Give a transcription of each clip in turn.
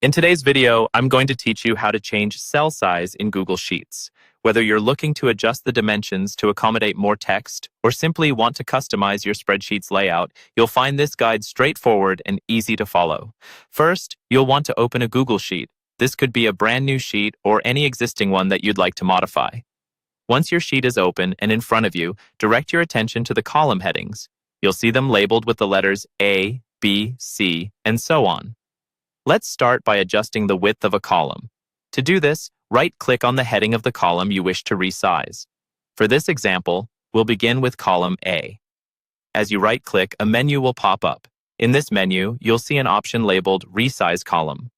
In today's video, I'm going to teach you how to change cell size in Google Sheets. Whether you're looking to adjust the dimensions to accommodate more text or simply want to customize your spreadsheet's layout, you'll find this guide straightforward and easy to follow. First, you'll want to open a Google Sheet. This could be a brand new sheet or any existing one that you'd like to modify. Once your sheet is open and in front of you, direct your attention to the column headings. You'll see them labeled with the letters A, B, C, and so on. Let's start by adjusting the width of a column. To do this, right-click on the heading of the column you wish to resize. For this example, we'll begin with column A. As you right-click, a menu will pop up. In this menu, you'll see an option labeled Resize Column.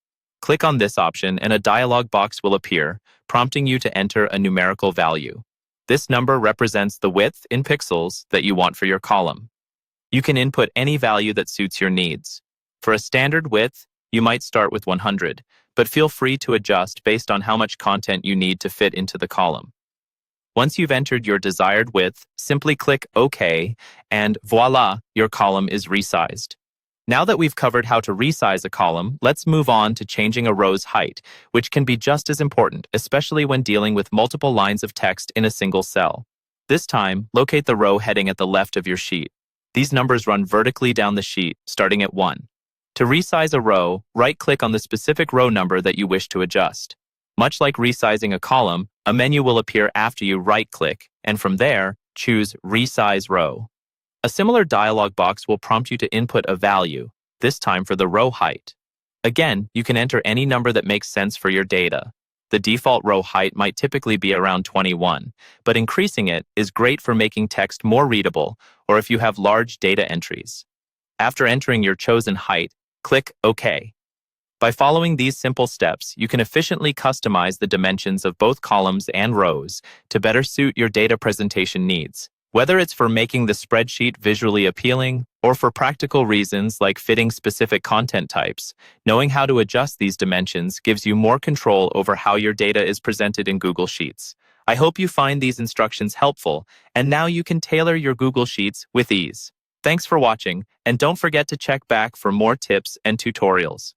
Click on this option and a dialog box will appear, prompting you to enter a numerical value. This number represents the width in pixels that you want for your column. You can input any value that suits your needs. For a standard width, you might start with 100, but feel free to adjust based on how much content you need to fit into the column. Once you've entered your desired width, simply click OK, and voila, your column is resized. Now that we've covered how to resize a column, let's move on to changing a row's height, which can be just as important, especially when dealing with multiple lines of text in a single cell. This time, locate the row heading at the left of your sheet. These numbers run vertically down the sheet, starting at 1. To resize a row, right-click on the specific row number that you wish to adjust. Much like resizing a column, a menu will appear after you right-click, and from there, choose Resize Row. A similar dialog box will prompt you to input a value, this time for the row height. Again, you can enter any number that makes sense for your data. The default row height might typically be around 21, but increasing it is great for making text more readable or if you have large data entries. After entering your chosen height, click OK. By following these simple steps, you can efficiently customize the dimensions of both columns and rows to better suit your data presentation needs. Whether it's for making the spreadsheet visually appealing or for practical reasons like fitting specific content types, knowing how to adjust these dimensions gives you more control over how your data is presented in Google Sheets. I hope you find these instructions helpful, and now you can tailor your Google Sheets with ease. Thanks for watching, and don't forget to check back for more tips and tutorials.